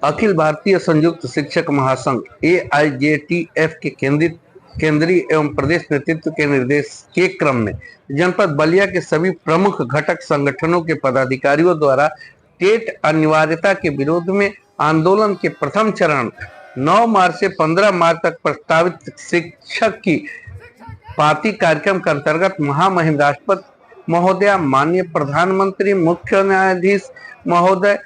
अखिल भारतीय संयुक्त शिक्षक महासंघ AIJTF के केंद्रीय एवं प्रदेश नेतृत्व के निर्देश के क्रम में जनपद बलिया के सभी प्रमुख घटक संगठनों के पदाधिकारियों द्वारा टेट अनिवार्यता के विरोध में आंदोलन के प्रथम चरण 9 मार्च से 15 मार्च तक प्रस्तावित शिक्षक की पाती कार्यक्रम के अंतर्गत महामहिम राष्ट्रपति महोदय, माननीय प्रधानमंत्री, मुख्य न्यायाधीश महोदय,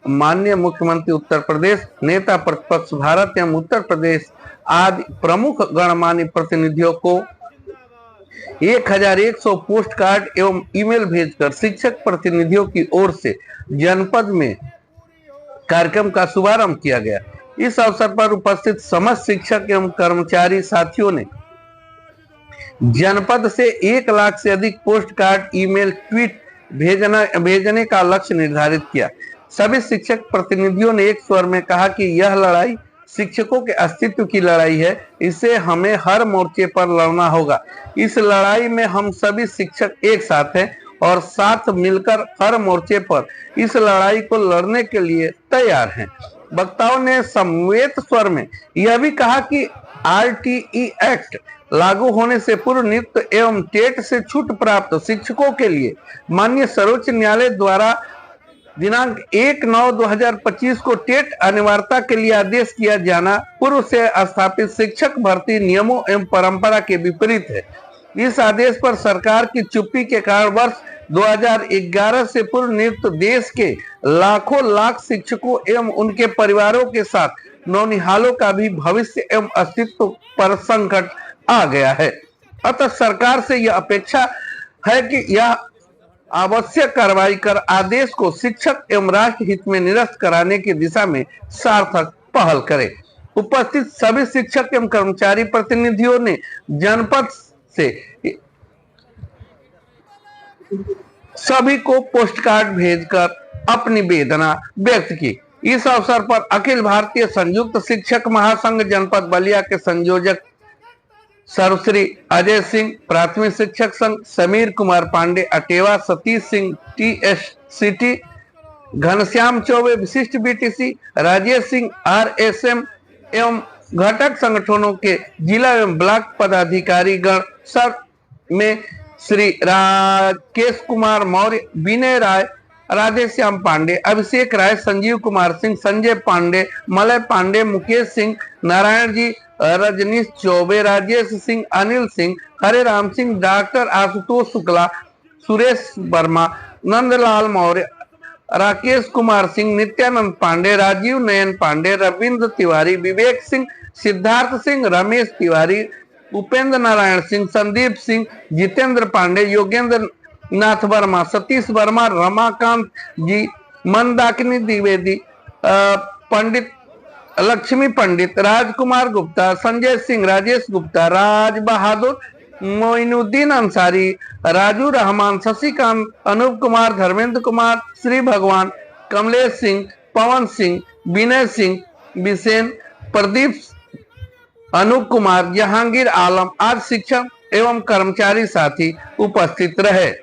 माननीय मुख्यमंत्री उत्तर प्रदेश, नेता प्रतिपक्ष भारत एवं उत्तर प्रदेश आदि प्रमुख गणमान्य प्रतिनिधियों को 1100 पोस्ट कार्ड एवं ईमेल भेजकर शिक्षक प्रतिनिधियों की ओर से जनपद में कार्यक्रम का शुभारंभ किया गया। इस अवसर पर उपस्थित समस्त शिक्षक एवं कर्मचारी साथियों ने जनपद से 1 लाख से अधिक पोस्ट कार्ड, ईमेल, ट्वीट भेजने का लक्ष्य निर्धारित किया। सभी शिक्षक प्रतिनिधियों ने एक स्वर में कहा कि यह लड़ाई शिक्षकों के अस्तित्व की लड़ाई है, इसे हमें हर मोर्चे पर लड़ना होगा। इस लड़ाई में हम सभी शिक्षक एक साथ हैं और साथ मिलकर हर मोर्चे पर इस लड़ाई को लड़ने के लिए तैयार हैं। वक्ताओं ने समवेत स्वर में यह भी कहा कि RTE एक्ट लागू होने से पूर्व नियुक्त एवं टेट से छूट प्राप्त शिक्षकों के लिए माननीय सर्वोच्च न्यायालय द्वारा दिनांक 1/9/2025 को टेट अनिवार्यता के लिए आदेश किया जाना पूर्व से स्थापित शिक्षक भर्ती नियमों एवं परंपरा के विपरीत है। इस आदेश पर सरकार की चुप्पी के कारण वर्ष 2011 से पूर्व नियुक्त देश के लाख शिक्षकों एवं उनके परिवारों के साथ नौनिहालों का भी भविष्य एवं अस्तित्व पर संकट आ गया है। अतः सरकार से यह अपेक्षा है कि यह आवश्यक कार्रवाई कर आदेश को शिक्षक एवं राष्ट्र हित में निरस्त कराने की दिशा में सार्थक पहल करे। उपस्थित सभी शिक्षक एवं कर्मचारी प्रतिनिधियों ने जनपद से सभी को पोस्ट कार्ड भेजकर अपनी वेदना व्यक्त की। इस अवसर पर अखिल भारतीय संयुक्त शिक्षक महासंघ जनपद बलिया के संयोजक सर्वश्री अजय सिंह, प्राथमिक शिक्षक संघ समीर कुमार पांडे अटेवा, सतीश सिंह TSCT, घनश्याम चौबे विशिष्ट BTC, राजेश सिंह RSM एवं घटक संगठनों के जिला एवं ब्लॉक पदाधिकारी गण सर में श्री राकेश कुमार मौर्य, विनय राय, राधेश्याम पांडे, अभिषेक राय, संजीव कुमार सिंह, संजय पांडे, मलय पांडे, मुकेश सिंह, नारायण जी, रजनीश चौबे, राजेश सिंह, अनिल सिंह, हरे राम सिंह, डॉक्टर आशुतोष शुक्ला, सुरेश वर्मा, नंदलाल मौर्य, राकेश कुमार सिंह, नित्यानंद पांडे, राजीव नयन पांडे, रविंद्र तिवारी, विवेक सिंह, सिद्धार्थ सिंह, रमेश तिवारी, उपेंद्र नारायण सिंह, संदीप सिंह, जितेंद्र पांडे, योगेंद्र नाथ वर्मा, सतीश वर्मा, रमाकांत जी, मंदाकिनी द्विवेदी, पंडित लक्ष्मी पंडित, राजकुमार गुप्ता, संजय सिंह, राजेश गुप्ता, राज बहादुर, मोइनुद्दीन अंसारी, राजू रहमान, शशिकांत, अनूप कुमार, धर्मेंद्र कुमार, श्री भगवान, कमलेश सिंह, पवन सिंह, विनय सिंह, बिसेन, प्रदीप, अनूप कुमार, जहांगीर आलम आदि शिक्षक एवं कर्मचारी साथी उपस्थित रहे।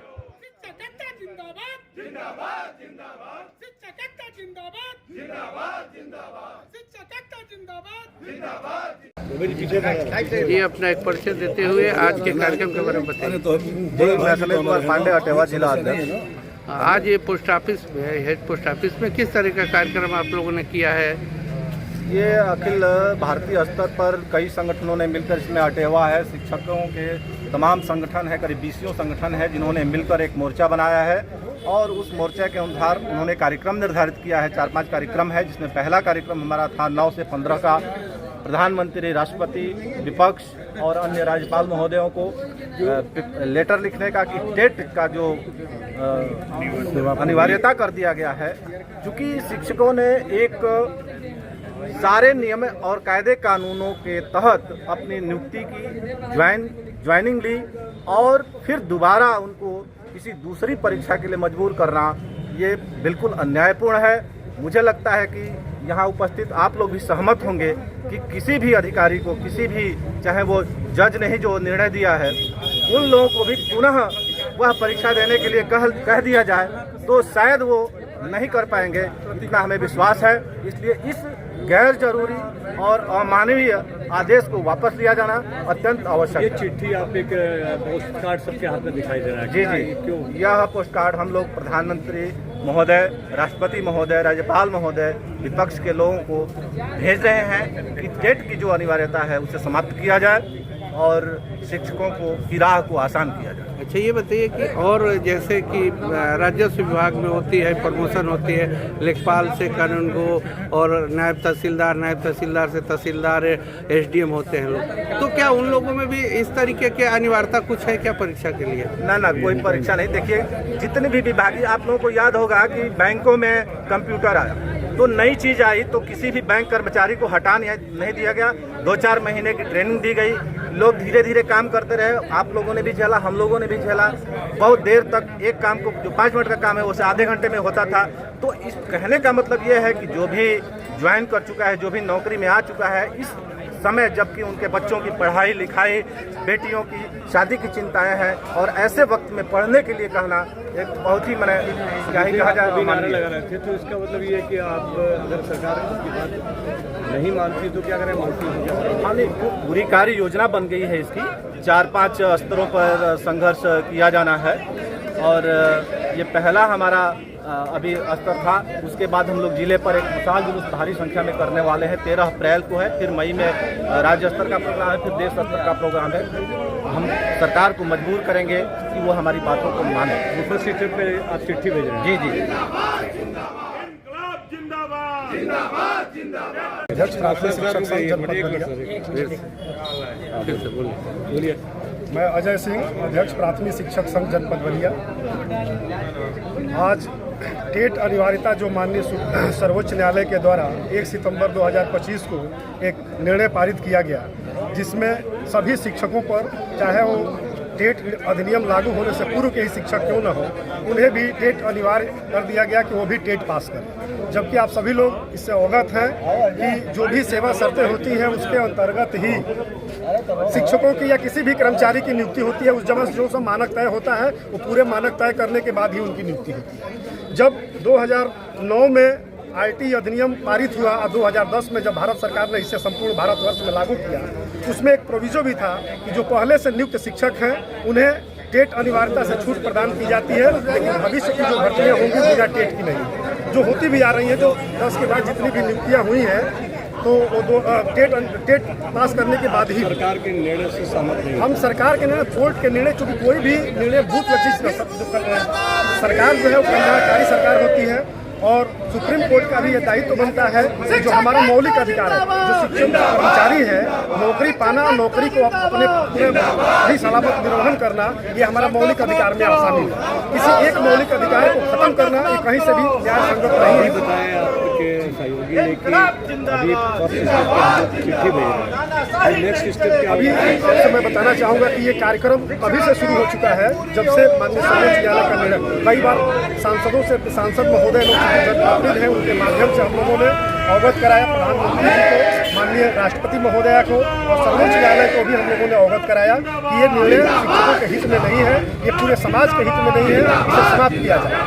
जी, अपना एक परिचय देते हुए आज के कार्यक्रम के बारे में बताइए। मैं समीर कुमार पांडे अटेवा जिला अध्यक्ष। आज ये पोस्ट ऑफिस में हेड पोस्ट ऑफिस में किस तरह का कार्यक्रम आप लोगों ने किया है? ये अखिल भारतीय स्तर पर कई संगठनों ने मिलकर, इसमें अटेवा है, शिक्षकों के तमाम संगठन है, करीब 20 संगठन है जिन्होंने मिलकर एक मोर्चा बनाया है और उस मोर्चा के अनुसार उन्होंने कार्यक्रम निर्धारित किया है। 4-5 कार्यक्रम है, जिसमें पहला कार्यक्रम हमारा था 9 से 15 का प्रधानमंत्री, राष्ट्रपति, विपक्ष और अन्य राज्यपाल महोदयों को लेटर लिखने का कि टेट का जो अनिवार्यता कर दिया गया है। चूँकि शिक्षकों ने एक सारे नियम और कायदे कानूनों के तहत अपनी नियुक्ति की ज्वाइनिंग ली और फिर दोबारा उनको किसी दूसरी परीक्षा के लिए मजबूर करना, ये बिल्कुल अन्यायपूर्ण है। मुझे लगता है कि यहाँ उपस्थित आप लोग भी सहमत होंगे कि किसी भी अधिकारी को, किसी भी, चाहे वो जज ने ही जो निर्णय दिया है, उन लोगों को भी पुनः वह परीक्षा देने के लिए कह दिया जाए तो शायद वो नहीं कर पाएंगे, इतना हमें विश्वास है। इसलिए इस गैर जरूरी और अमानवीय आदेश को वापस लिया जाना अत्यंत आवश्यक है। ये चिट्ठी आप एक पोस्ट कार्ड सबके हाथ में दिखाई दे रहा है। जी जी, क्यों? यह पोस्ट कार्ड हम लोग प्रधानमंत्री महोदय, राष्ट्रपति महोदय, राज्यपाल महोदय, विपक्ष के लोगों को भेज रहे हैं कि टेट की जो अनिवार्यता है उसे समाप्त किया जाए और शिक्षकों को की राह को आसान किया जाए। अच्छा, ये बताइए कि और जैसे कि राजस्व विभाग में होती है प्रमोशन होती है, लेखपाल से कानून को और नायब तहसीलदार से तहसीलदार, एसडीएम होते हैं लोग, तो क्या उन लोगों में भी इस तरीके के अनिवार्यता कुछ है क्या परीक्षा के लिए? ना कोई परीक्षा नहीं। देखिए, जितने भी विभागीय, आप लोगों को याद होगा कि बैंकों में कंप्यूटर आया तो नई चीज़ आई तो किसी भी बैंक कर्मचारी को हटा नहीं दिया गया। 2-4 महीने की ट्रेनिंग दी गई, लोग धीरे धीरे काम करते रहे। आप लोगों ने भी झेला, हम लोगों ने भी झेला। बहुत देर तक एक काम को, जो 5 मिनट का काम है उसे आधे घंटे में होता था। तो इस कहने का मतलब ये है कि जो भी ज्वाइन कर चुका है, जो भी नौकरी में आ चुका है, इस समय जबकि उनके बच्चों की पढ़ाई लिखाई, बेटियों की शादी की चिंताएं हैं, और ऐसे वक्त में पढ़ने के लिए कहना एक बहुत ही मैंने क्या ही कहा जाए नारे लगा रहे थे, तो इसका मतलब ये है कि आप अगर सरकार की बात नहीं मानती तो क्या करें? मानती हाँ, नहीं, पूरी कार्य योजना बन गई है इसकी। 4-5 स्तरों पर संघर्ष किया जाना है और ये पहला हमारा अभी स्तर था। उसके बाद हम लोग जिले पर एक विशाल जुलूस भारी संख्या में करने वाले हैं। 13 अप्रैल को है, फिर मई में राज्य स्तर का प्रोग्राम है, फिर देश स्तर का प्रोग्राम है। हम सरकार को मजबूर करेंगे कि वो हमारी बातों को माने। फर्स्ट स्टेप पे आप चिट्ठी भेज रहे हैं? जी जी। अध्यक्ष प्राथमिक शिक्षक संघ जनपद बलिया। मैं अजय सिंह, अध्यक्ष प्राथमिक शिक्षक संघ जनपद बलिया। आज टेट अनिवार्यता जो माननीय सर्वोच्च न्यायालय के द्वारा 1 सितंबर 2025 को एक निर्णय पारित किया गया, जिसमें सभी शिक्षकों पर, चाहे वो टेट अधिनियम लागू होने से पूर्व के ही शिक्षक क्यों न हो, उन्हें भी टेट अनिवार्य कर दिया गया कि वो भी टेट पास करें। जबकि आप सभी लोग इससे अवगत हैं कि जो भी सेवा शर्तें होती हैं उसके अंतर्गत ही शिक्षकों की या किसी भी कर्मचारी की नियुक्ति होती है। उस जगह जो सब मानक तय होता है वो पूरे मानक तय करने के बाद ही उनकी नियुक्ति होती है। जब 2009 में आईटी अधिनियम पारित हुआ और 2010 में जब भारत सरकार ने इसे संपूर्ण भारतवर्ष में लागू किया, उसमें एक प्रोविजो भी था कि जो पहले से नियुक्त शिक्षक हैं उन्हें टेट अनिवार्यता से छूट प्रदान की जाती है, लेकिन भविष्य की जो भर्तियाँ होंगी बिना टेट की नहीं, जो होती भी आ रही हैं। जो 10 के बाद जितनी भी नियुक्तियाँ हुई हैं तो वो टेट पास करने के बाद ही। सरकार के निर्णय से सहमत नहीं? हम सरकार के निर्णय, कोर्ट के निर्णय, चूँकि कोई भी निर्णय भूत लक्षित सरकार जो है वो कल्याणकारी सरकार होती है और सुप्रीम कोर्ट का भी ये दायित्व बनता है कि जो हमारा मौलिक अधिकार है, जो शिक्षक कर्मचारी है, नौकरी पाना, नौकरी को अपने पूरे सही सलामत निर्वहन करना, ये हमारा मौलिक अधिकार में शामिल है। किसी एक मौलिक अधिकार को खत्म करना ये कहीं से भी न्याय संगत नहीं है। बताया आपके सहयोगी ने कि अभी फर्स्ट स्टेप पे हम लोग चिट्ठी भेज रहे हैं, नेक्स्ट स्टेप क्या? अभी सबसे मैं बताना चाहूँगा कि ये कार्यक्रम अभी से शुरू हो चुका है, जब से माननीय सर्वोच्च न्यायालय का निर्णय। कई बार सांसद महोदय लोग जनप्रतिनिधि हैं, उनके माध्यम से हम लोगों ने अवगत कराया, प्रधानमंत्री जी को, माननीय राष्ट्रपति महोदया को और सर्वोच्च न्यायालय को भी हम लोगों ने अवगत कराया कि ये निर्णय शिक्षकों के हित में नहीं है, ये पूरे समाज के हित में नहीं है, इसे समाप्त किया जाए।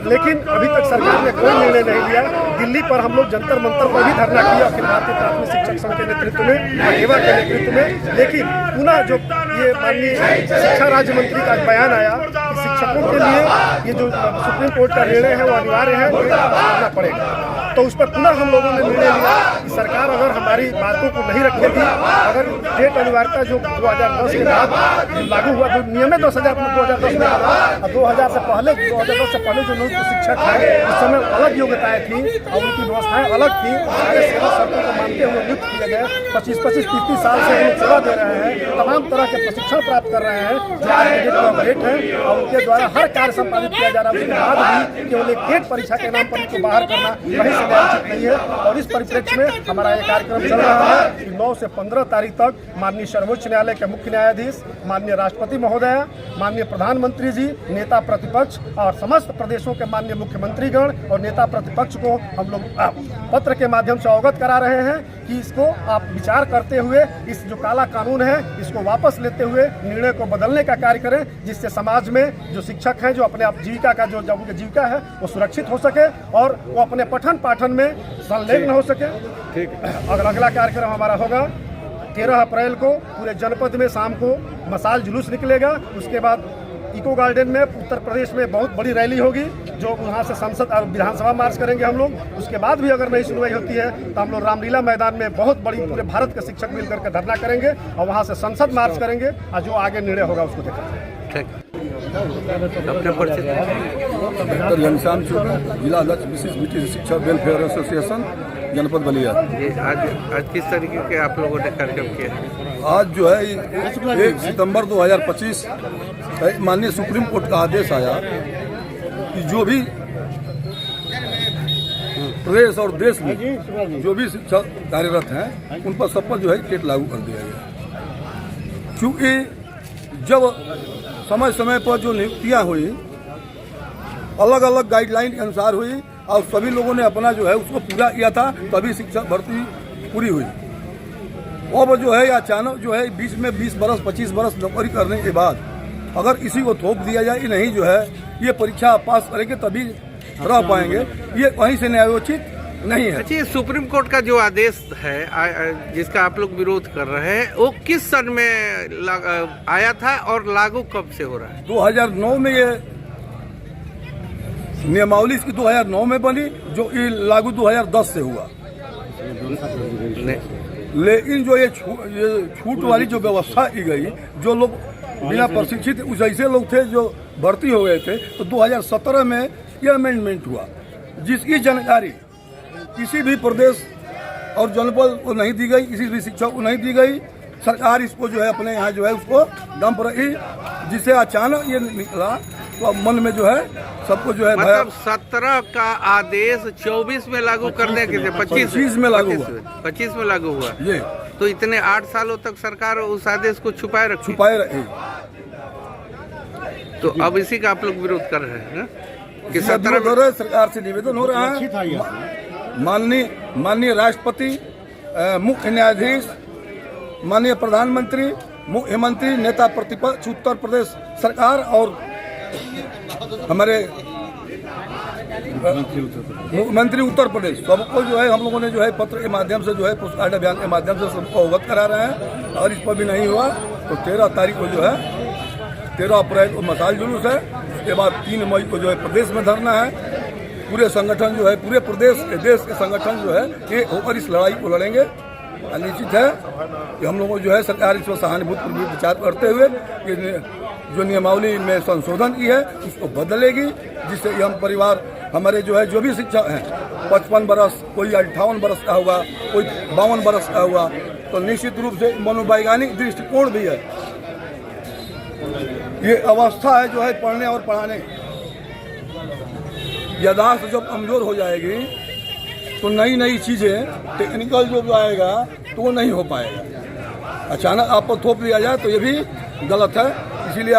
लेकिन अभी तक सरकार ने कोई निर्णय नहीं लिया। दिल्ली पर हम लोग जंतर मंतर पर भी धरना किया, अखिल भारतीय प्राथमिक शिक्षक संघ के नेतृत्व में, आगेवा के नेतृत्व में, लेकिन पुनः जो ये माननीय शिक्षा राज्य मंत्री का बयान आया कि शिक्षकों के लिए ये जो सुप्रीम कोर्ट का निर्णय है वो अनिवार्य है, करना पड़ेगा। तो उस पर पुनः हम लोगों ने निर्णय लिया कि सरकार अगर हमारी बातों को नहीं रखेगी, अगर टेट अनिवार्यता जो 2010 के बाद लागू हुआ, जो नियमित 2010 में आया और 2010 से पहले जो नियुक्त शिक्षक हैं उस समय अलग योग्यताएं थी और उनकी व्यवस्थाएं अलग थी, सारे सेवा शर्तों को मानते हुए नियुक्त किए गए। 25-30 साल से हम सेवा दे रहे हैं, तमाम तरह के प्रशिक्षण प्राप्त कर रहे हैं, जो आज के डेट में ग्रेट हैं और उनके द्वारा हर कार्य संपादित किया जा रहा है। उसके बाद भी केवल एक टेट परीक्षा के नाम पर उनको बाहर करना कहीं करना उचित नहीं है। और इस परिप्रेक्ष्य में हमारा ये कार्यक्रम चल रहा है कि 9 से 15 तारीख तक माननीय सर्वोच्च न्यायालय के मुख्य न्यायाधीश, माननीय राष्ट्रपति महोदय, माननीय प्रधानमंत्री जी, नेता प्रतिपक्ष और समस्त प्रदेशों के माननीय मुख्यमंत्रीगण और नेता प्रतिपक्ष को हम लोग पत्र के माध्यम से अवगत करा रहे हैं कि इसको आप विचार करते हुए इस जो काला कानून है इसको वापस लेते हुए निर्णय को बदलने का कार्य करें, जिससे समाज में जो शिक्षक हैं जो अपने आप जीविका का जो उनकी जीविका है वो सुरक्षित हो सके और वो अपने पठन पाठन में संलग्न हो सके। ठीक है। अगर अगला कार्यक्रम हमारा होगा 13 अप्रैल को पूरे जनपद में शाम को मशाल जुलूस निकलेगा। उसके बाद इको गार्डन में उत्तर प्रदेश में बहुत बड़ी रैली होगी जो वहाँ से संसद और विधानसभा मार्च करेंगे हम लोग। उसके बाद भी अगर नहीं सुनवाई होती है तो हम लोग रामलीला मैदान में बहुत बड़ी पूरे भारत के शिक्षक मिलकर के धरना करेंगे और वहाँ से संसद मार्च करेंगे और जो आगे निर्णय होगा उसको देखा। अपने परिचय डॉक्टर घनश्याम चौधरी, जिला अध्यक्ष विशिष्ट ब्रिटिश शिक्षक वेलफेयर एसोसिएशन जनपद बलिया। जी, आज किस तरीके के आप लोगों ने कार्यक्रम किया? आज जो है 1 सितंबर 2025 माननीय सुप्रीम कोर्ट का आदेश आया कि जो भी प्रदेश और देश में जो भी शिक्षक कार्यरत हैं उन पर सब पर जो है टेट लागू कर दिया गया। क्योंकि जब समय समय पर जो नियुक्तियाँ हुई अलग अलग गाइडलाइन के अनुसार हुई और सभी लोगों ने अपना जो है उसको पूरा किया था, तभी शिक्षक भर्ती पूरी हुई। अब जो है अचानक जो है बीच में 20 बरस 25 बरस नौकरी करने के बाद अगर किसी को थोप दिया जाए कि नहीं जो है ये परीक्षा पास करेंगे तभी रह पाएंगे, ये कहीं से न्यायोचित नहीं है। अच्छा, ये सुप्रीम कोर्ट का जो आदेश है जिसका आप लोग विरोध कर रहे हैं वो किस सन में आया था और लागू कब से हो रहा है? 2009 में ये नियमावली इसकी 2009 में बनी, जो ये लागू 2010 से हुआ। लेकिन जो ये छूट वाली जो व्यवस्था की गई, जो लोग बिना प्रशिक्षित उस ऐसे लोग थे जो भर्ती हो गए थे, तो 2017 में ये अमेंडमेंट हुआ जिसकी जानकारी किसी भी प्रदेश और जनपद को नहीं दी गई, किसी भी शिक्षक को नहीं दी गई। सरकार इसको जो है अपने यहाँ जो है उसको डंप रही, जिसे अचानक ये निकला तो अब मन में जो है सबको जो है मतलब 17 का आदेश 24 में लागू करने के 25 में लागू हुआ, 25 में लागू हुआ। ये तो इतने 8 सालों तक सरकार उस आदेश को छुपाए रही। तो अब इसी का आप लोग विरोध कर रहे हैं ना कि 17 सरकार से निवेदन हो रहा है, माननीय राष्ट्रपति, मुख्य न्यायाधीश, माननीय प्रधानमंत्री, मुख्यमंत्री, नेता प्रतिपक्ष उत्तर प्रदेश सरकार और हमारे मुख्यमंत्री उत्तर प्रदेश सबको जो है हम लोगों ने जो है पत्र के माध्यम से जो है पोस्टकार्ड अभियान के माध्यम से सबको अवगत करा रहे हैं। और इस पर भी नहीं हुआ तो 13 तारीख को जो है 13 अप्रैल को मशाल जुलूस है। उसके बाद 3 मई को जो है प्रदेश में धरना है। पूरे संगठन जो है पूरे प्रदेश के देश के संगठन जो है एक होकर इस लड़ाई को लड़ेंगे। निश्चित है कि हम लोगों जो है सरकार इस पर सहानुभूतिपूर्वक विचार करते हुए कि जो नियमावली में संशोधन की है उसको बदलेगी, जिससे हम परिवार हमारे जो है जो भी शिक्षक हैं 55 बरस, कोई 58 बरस का हुआ, कोई 52 बरस का हुआ, तो निश्चित रूप से मनोवैज्ञानिक दृष्टिकोण भी है। ये अवस्था है जो है पढ़ने और पढ़ाने यादाश्त जब कमजोर हो जाएगी तो नई नई चीज़ें टेक्निकल जो आएगा तो वो नहीं हो पाएगा। अचानक आप पर थोप दिया जाए तो ये भी गलत है। इसीलिए